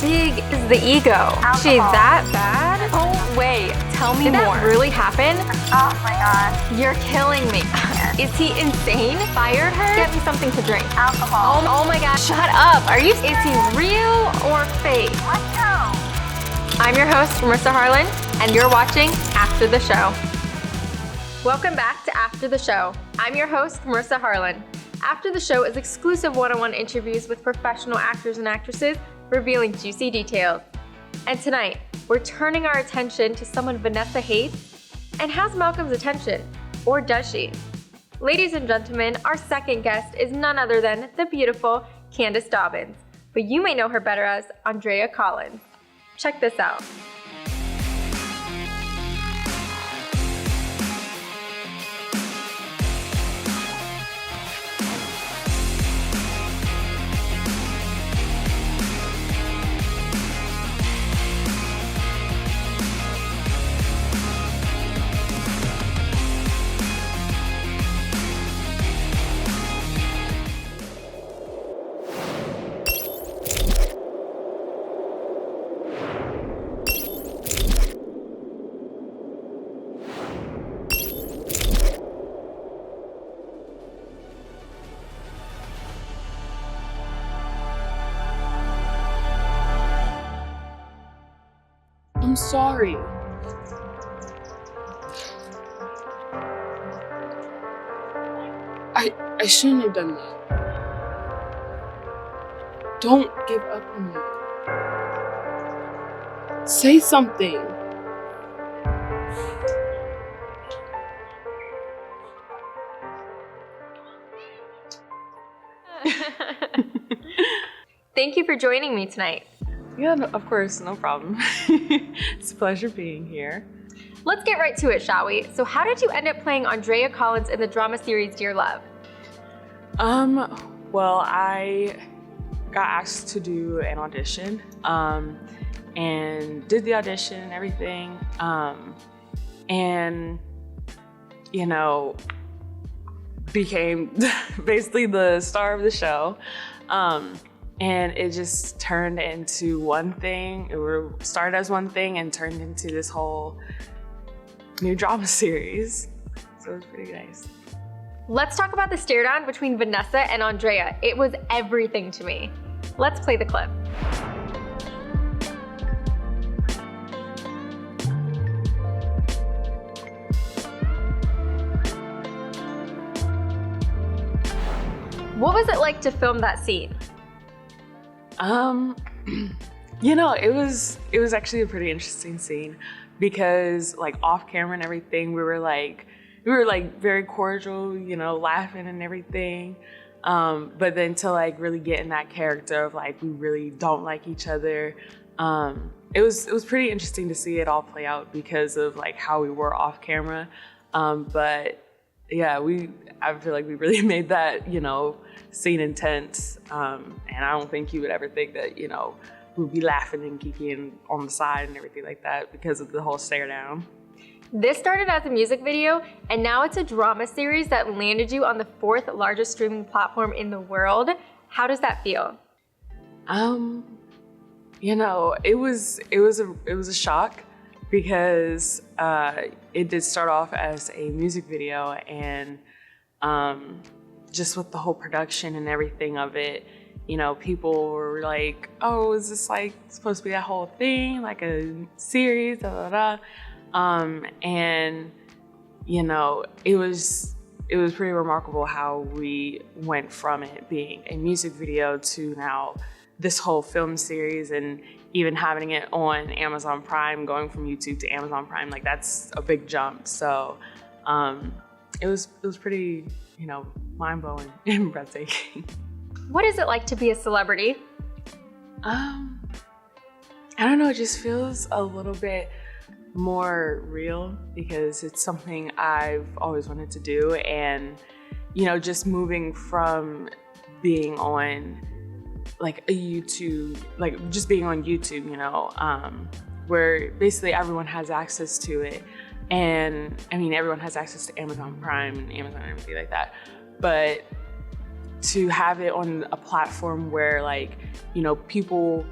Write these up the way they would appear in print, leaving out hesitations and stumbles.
big is the ego? Alcohol. She's that bad? Oh, wait. Tell me Did more. that really happen? Oh my god. You're killing me. Is he insane? Fired her? Get me something to drink. Alcohol. Oh my god, shut up. Is he real or fake? Let's go. I'm your host, Marissa Harlyn, and you're watching After the Show. Welcome back to After the Show. I'm your host, Marissa Harlyn. After the Show is exclusive one-on-one interviews with professional actors and actresses revealing juicy details. And tonight, we're turning our attention to someone Vanessa hates and has Malcolm's attention, or does she? Ladies and gentlemen, our second guest is none other than the beautiful Candice Dobbins, but you may know her better as Aundrea Collins. Check this out. I'm sorry. I shouldn't have done that. Don't give up on me. Say something. Thank you for joining me tonight. Yeah, no, of course, no problem. It's a pleasure being here. Let's get right to it, shall we? So how did you end up playing Aundrea Collins in the drama series Dear Love? Well, I got asked to do an audition, and did the audition and everything, and, you know, became basically the star of the show. And it just turned into one thing. It started as one thing and turned into this whole new drama series. So it was pretty nice. Let's talk about the stare down between Vanessa and Aundrea. It was everything to me. Let's play the clip. What was it like to film that scene? You know, it was actually a pretty interesting scene because, like, off camera and everything, we were very cordial, you know, laughing and everything. But then to like really get in that character of like we really don't like each other, it was pretty interesting to see it all play out because of like how we were off camera. But yeah, I feel like we really made that, you know, scene intense. And I don't think you would ever think that, you know, we'd be laughing and geeking on the side and everything like that because of the whole stare down. This started as a music video, and now it's a drama series that landed you on the 4th largest streaming platform in the world. How does that feel? You know, it was a shock because it did start off as a music video, and just with the whole production and everything of it, you know, people were like, "Oh, is this like supposed to be that whole thing, like a series?" Da da da. And you know, it was pretty remarkable how we went from it being a music video to now this whole film series, and even having it on Amazon Prime, going from YouTube to Amazon Prime, like that's a big jump. So it was pretty, you know, mind-blowing and breathtaking. What is it like to be a celebrity? I don't know, it just feels a little bit more real because it's something I've always wanted to do. And, you know, just moving from being on like a YouTube, like just being on YouTube, you know, where basically everyone has access to it. And I mean, everyone has access to Amazon Prime and Amazon and everything like that. But to have it on a platform where, like, you know, people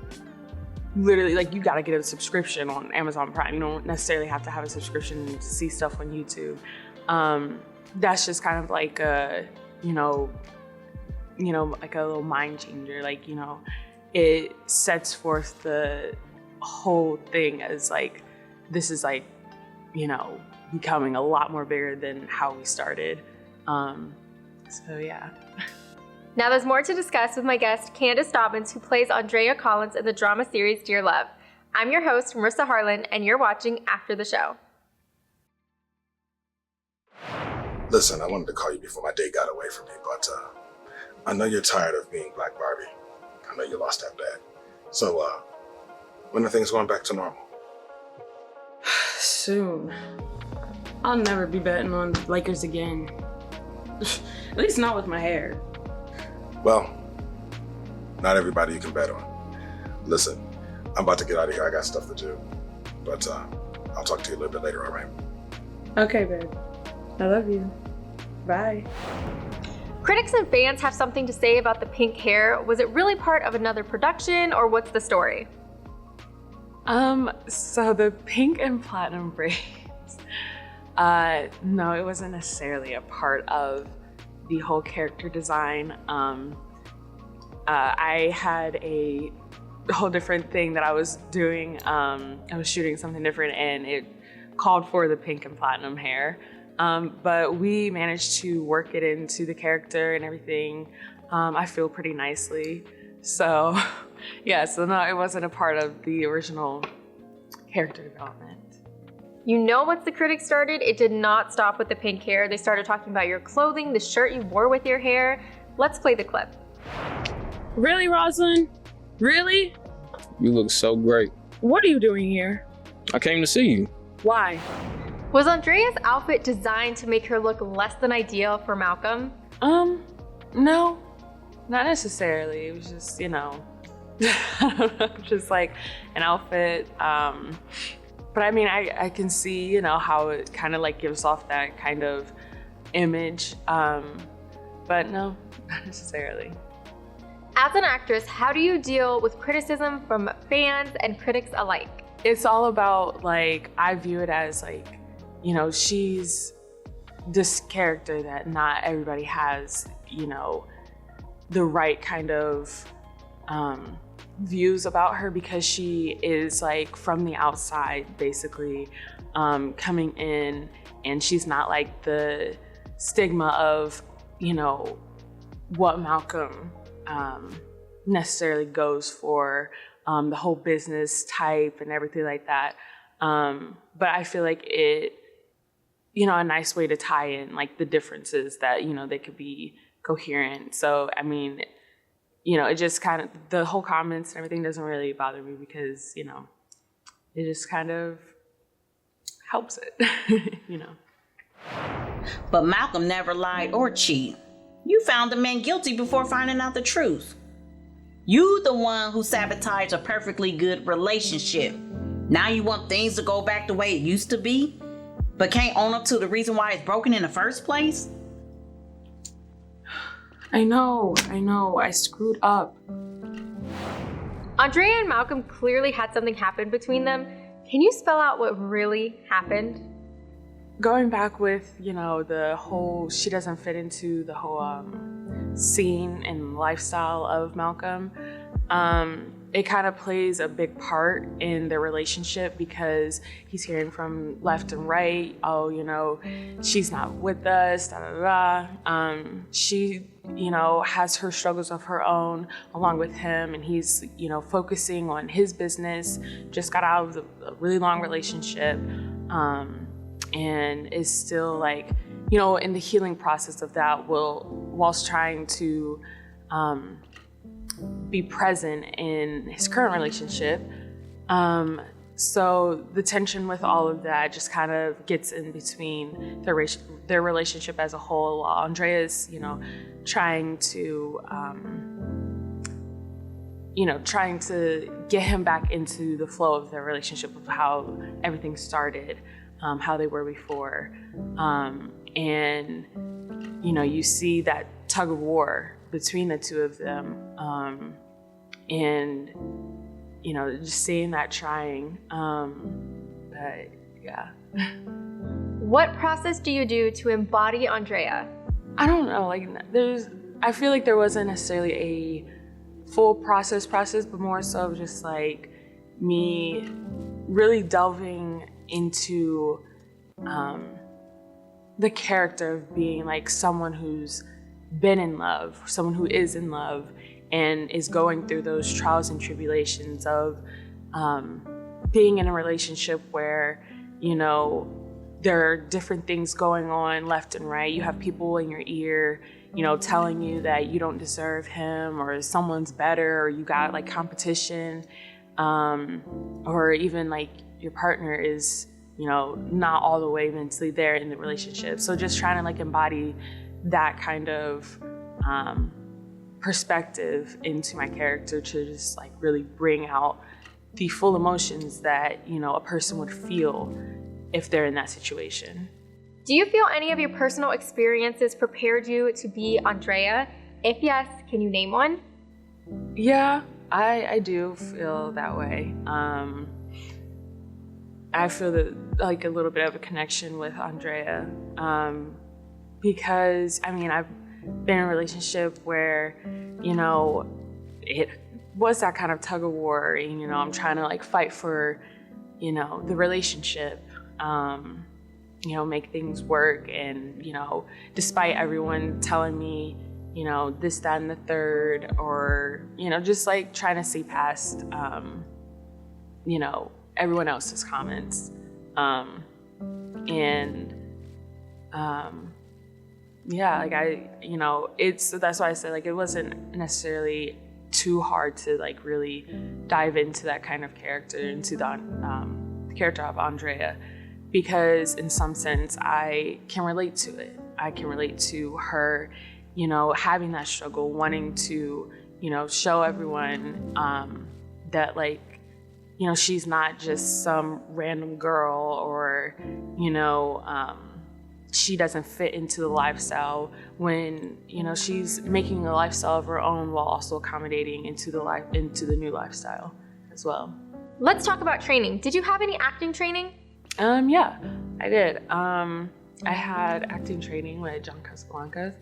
literally, like, you gotta get a subscription on Amazon Prime. You don't necessarily have to have a subscription to see stuff on YouTube. That's just kind of like a, like a little mind changer. Like, it sets forth the whole thing as like, this is like, becoming a lot more bigger than how we started. So yeah. Now there's more to discuss with my guest, Candice Dobbins, who plays Aundrea Collins in the drama series Dear Love. I'm your host, Marissa Harlyn, and you're watching After the Show. Listen, I wanted to call you before my day got away from me, but I know you're tired of being Black Barbie. I know you lost that bet. So, when are things going back to normal? Soon. I'll never be betting on Lakers again. At least not with my hair. Well, not everybody you can bet on. Listen, I'm about to get out of here. I got stuff to do. But I'll talk to you a little bit later, all right? Okay, babe. I love you. Bye. Critics and fans have something to say about the pink hair. Was it really part of another production, or what's the story? So the pink and platinum braids, no, it wasn't necessarily a part of the whole character design. I had a whole different thing that I was doing. I was shooting something different and it called for the pink and platinum hair. But we managed to work it into the character and everything. I feel pretty nicely. So yeah, so no, it wasn't a part of the original character development. Once the critics started, it did not stop with the pink hair. They started talking about your clothing, the shirt you wore with your hair. Let's play the clip. Really, Rosalind? Really? You look so great. What are you doing here? I came to see you. Why? Was Aundrea's outfit designed to make her look less than ideal for Malcolm? No, not necessarily. It was just, just like an outfit. But I mean, I can see, how it kind of like gives off that kind of image. But no, not necessarily. As an actress, how do you deal with criticism from fans and critics alike? It's all about, like, I view it as like, she's this character that not everybody has, the right kind of views about her, because she is like from the outside basically coming in, and she's not like the stigma of what Malcolm necessarily goes for, the whole business type and everything like that. But I feel like it, a nice way to tie in like the differences that they could be coherent. So I mean, it just kind of, the whole comments and everything doesn't really bother me, because, it just kind of helps it, But Malcolm never lied or cheated. You found the man guilty before finding out the truth. You the one who sabotaged a perfectly good relationship. Now you want things to go back the way it used to be, but can't own up to the reason why it's broken in the first place? I know, I screwed up. Aundrea and Malcolm clearly had something happen between them. Can you spell out what really happened? Going back with, the whole, she doesn't fit into the whole scene and lifestyle of Malcolm, it kind of plays a big part in their relationship, because he's hearing from left and right, she's not with us, da da da. She, has her struggles of her own along with him, and he's, focusing on his business, just got out of a really long relationship, and is still like, in the healing process of that, whilst trying to be present in his current relationship. So the tension with all of that just kind of gets in between their relationship as a whole. Aundrea's, trying to get him back into the flow of their relationship, of how everything started, how they were before. And, you see that tug of war between the two of them. And, just seeing that trying. But yeah. What process do you do to embody Aundrea? I don't know, I feel like there wasn't necessarily a full process, but more so just like me really delving into the character of being like someone who's been in love, someone who is in love and is going through those trials and tribulations of being in a relationship where, there are different things going on left and right. You have people in your ear, telling you that you don't deserve him or someone's better or you got like competition, or even like your partner is, not all the way mentally there in the relationship. So just trying to like embody that kind of perspective into my character to just like really bring out the full emotions that, a person would feel if they're in that situation. Do you feel any of your personal experiences prepared you to be Aundrea? If yes, can you name one? Yeah, I do feel that way. I feel like a little bit of a connection with Aundrea, because I've been in a relationship where, it was that kind of tug of war, and, I'm trying to like fight for, the relationship, make things work. And, despite everyone telling me, this, that, and the third, or, just like trying to see past, everyone else's comments. That's why I said like it wasn't necessarily too hard to like really dive into that kind of character, into the character of Aundrea, because in some sense I can relate to it. I can relate to her, having that struggle, wanting to, show everyone that like, she's not just some random girl, or, she doesn't fit into the lifestyle when, she's making a lifestyle of her own while also accommodating into the new lifestyle as well. Let's talk about training. Did you have any acting training? Yeah, I did. I had acting training with John Casablancas.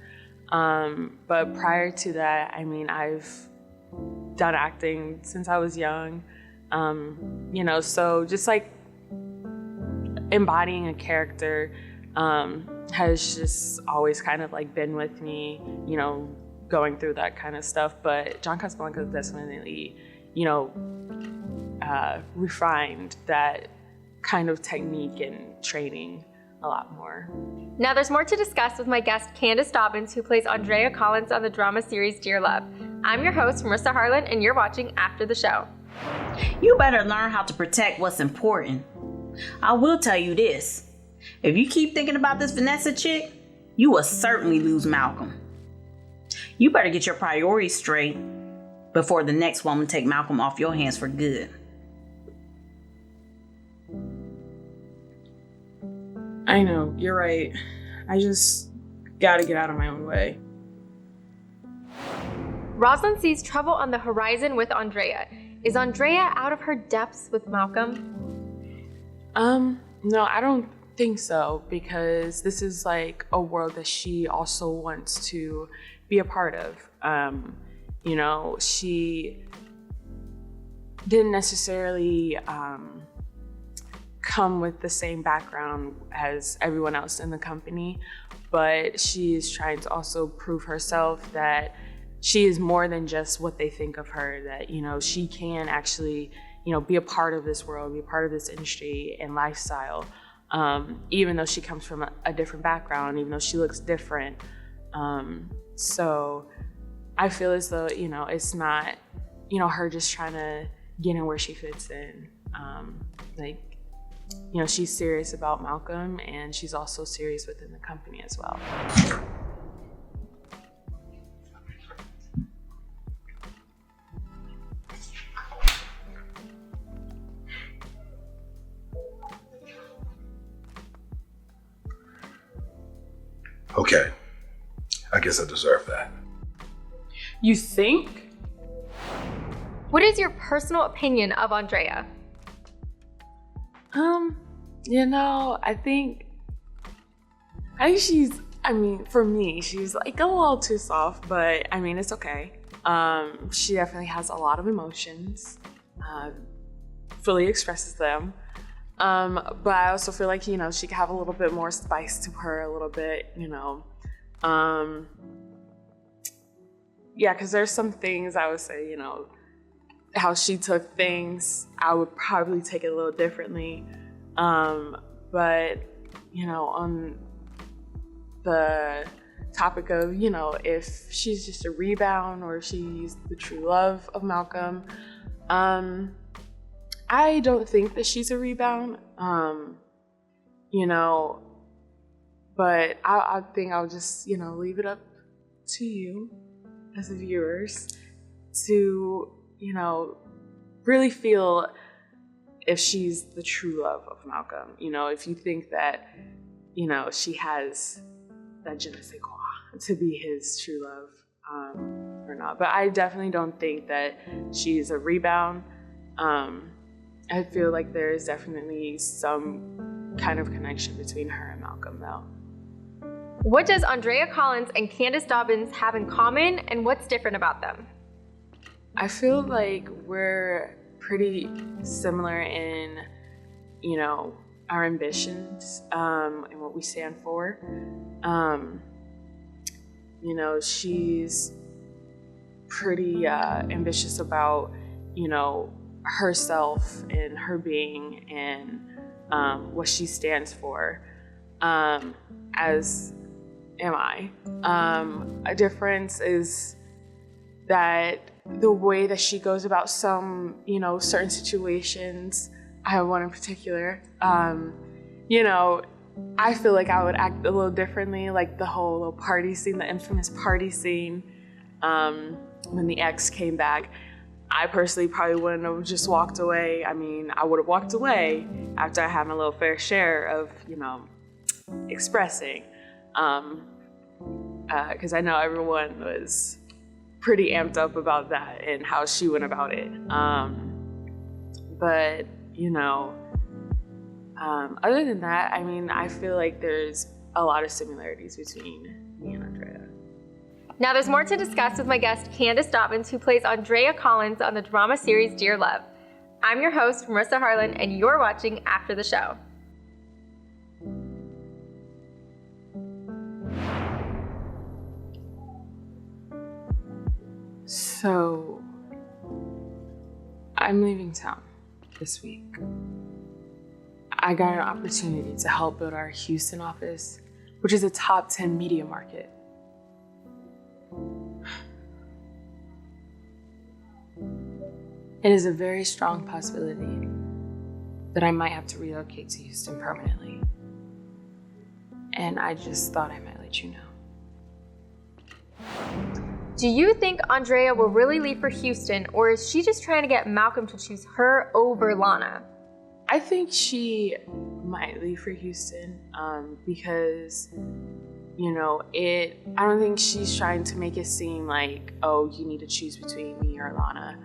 But prior to that, I've done acting since I was young. So just like embodying a character has just always kind of like been with me, going through that kind of stuff. But John Casablancas definitely, refined that kind of technique and training a lot more. Now there's more to discuss with my guest Candice Dobbins, who plays Aundrea Collins on the drama series Dear Love. I'm your host, Marissa Harlyn, and you're watching After the Show. You better learn how to protect what's important. I will tell you this. If you keep thinking about this Vanessa chick, you will certainly lose Malcolm. You better get your priorities straight before the next woman take Malcolm off your hands for good. I know, you're right. I just gotta get out of my own way. Roland sees trouble on the horizon with Aundrea. Is Aundrea out of her depths with Malcolm? No, I don't think so, because this is like a world that she also wants to be a part of. She didn't necessarily come with the same background as everyone else in the company, but she is trying to also prove herself that she is more than just what they think of her, that, she can actually, be a part of this world, be a part of this industry and lifestyle, even though she comes from a different background, even though she looks different. So I feel as though, it's not, her just trying to get in where she fits in. She's serious about Malcolm, and she's also serious within the company as well. Okay, I guess I deserve that. You think? What is your personal opinion of Aundrea? I think for me, she's like a little too soft, but I mean, it's okay. She definitely has a lot of emotions, fully expresses them. But I also feel like, she could have a little bit more spice to her, a little bit, because there's some things I would say, how she took things, I would probably take it a little differently. But, on the topic of, if she's just a rebound or she's the true love of Malcolm, I don't think that she's a rebound, but I think I'll just, leave it up to you as the viewers to, really feel if she's the true love of Malcolm. If you think that, she has that je ne sais quoi to be his true love or not. But I definitely don't think that she's a rebound. I feel like there is definitely some kind of connection between her and Malcolm, though. What does Aundrea Collins and Candice Dobbins have in common, and what's different about them? I feel like we're pretty similar in, our ambitions and what we stand for. She's pretty ambitious about, herself and her being and what she stands for, as am I. A difference is that the way that she goes about some, certain situations, I have one in particular, I feel like I would act a little differently, like the whole little party scene, the infamous party scene, when the ex came back. I personally probably wouldn't have just walked away. I mean, I would have walked away after I had my little fair share of, expressing, because I know everyone was pretty amped up about that and how she went about it. But, other than that, I mean, I feel like there's a lot of similarities between me and Aundrea. Now there's more to discuss with my guest, Candice Dobbins, who plays Aundrea Collins on the drama series Dear Love. I'm your host, Marissa Harlyn, and you're watching After the Show. So, I'm leaving town this week. I got an opportunity to help build our Houston office, which is a top 10 media market. It is a very strong possibility that I might have to relocate to Houston permanently. And I just thought I might let you know. Do you think Aundrea will really leave for Houston, or is she just trying to get Malcolm to choose her over Lana? I think she might leave for Houston because, I don't think she's trying to make it seem like, oh, you need to choose between me or Lana.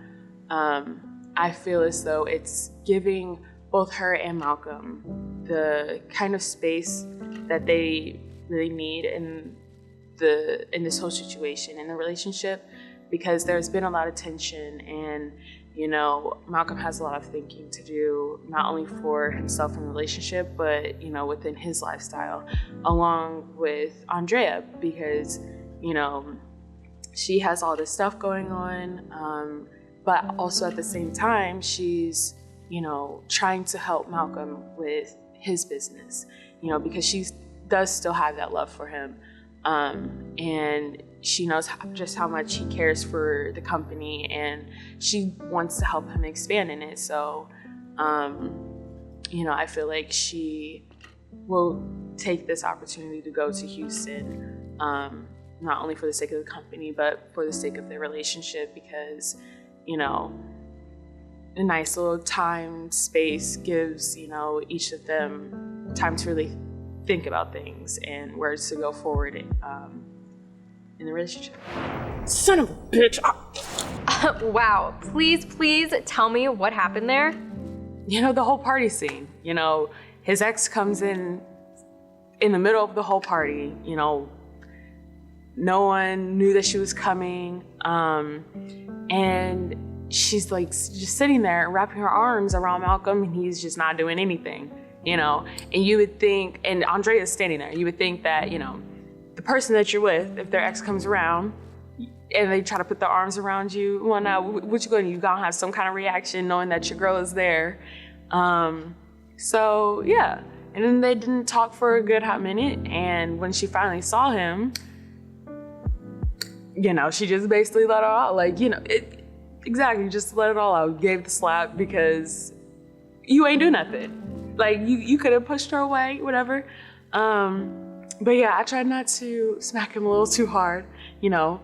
I feel as though it's giving both her and Malcolm the kind of space that they really need in this whole situation, in the relationship, because there's been a lot of tension and, Malcolm has a lot of thinking to do, not only for himself in the relationship, but, within his lifestyle, along with Aundrea, because, she has all this stuff going on, but also at the same time, she's, trying to help Malcolm with his business, because she does still have that love for him. And she knows just how much he cares for the company, and she wants to help him expand in it. So, I feel like she will take this opportunity to go to Houston, not only for the sake of the company, but for the sake of their relationship, because, a nice little time, space gives, each of them time to really think about things and where to go forward in the relationship. Son of a bitch. Wow, please tell me what happened there. You know, the whole party scene. You know, his ex comes in the middle of the whole party. You know, no one knew that she was coming. And she's like just sitting there wrapping her arms around Malcolm, and he's just not doing anything, you know? And you would think, and Aundrea is standing there, you would think that, you know, the person that you're with, if their ex comes around and they try to put their arms around you, well, now, what you gonna do? You gonna have some kind of reaction knowing that your girl is there. So, yeah. And then they didn't talk for a good hot minute, and when she finally saw him, you know, she just basically let it out, like, you know, exactly, just let it all out, gave the slap because you ain't do nothing. Like, you could have pushed her away, whatever. But yeah, I tried not to smack him a little too hard, you know,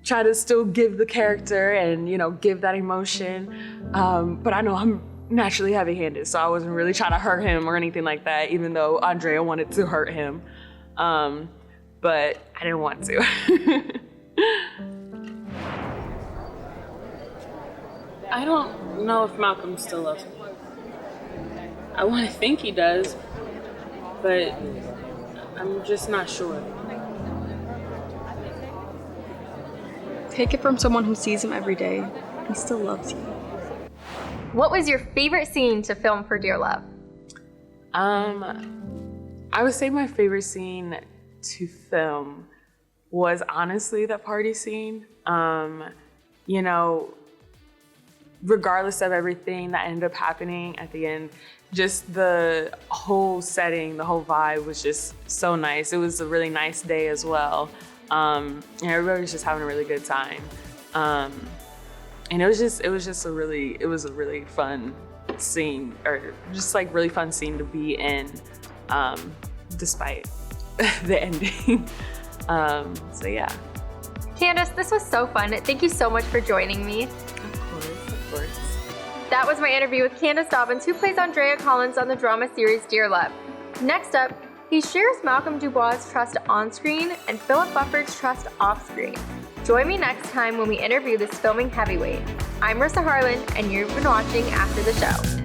try to still give the character and, you know, give that emotion. But I know I'm naturally heavy-handed, so I wasn't really trying to hurt him or anything like that, even though Aundrea wanted to hurt him. But I didn't want to. I don't know if Malcolm still loves me. I want to think he does, but I'm just not sure. Take it from someone who sees him every day. He still loves you. What was your favorite scene to film for Dear Love? I would say my favorite scene to film was honestly that party scene. You know, regardless of everything that ended up happening at the end, just the whole setting, the whole vibe was just so nice. It was a really nice day as well. And everybody was just having a really good time. And it was just a really fun scene, or just like really fun scene to be in, despite the ending. So yeah. Candice, this was so fun. Thank you so much for joining me. Of course. That was my interview with Candice Dobbins, who plays Aundrea Collins on the drama series Dear Love. Next up, he shares Malcolm Dubois' trust on screen and Phillip Bufford's trust off screen. Join me next time when we interview this filming heavyweight. I'm Marissa Harlyn, and you've been watching After the Show.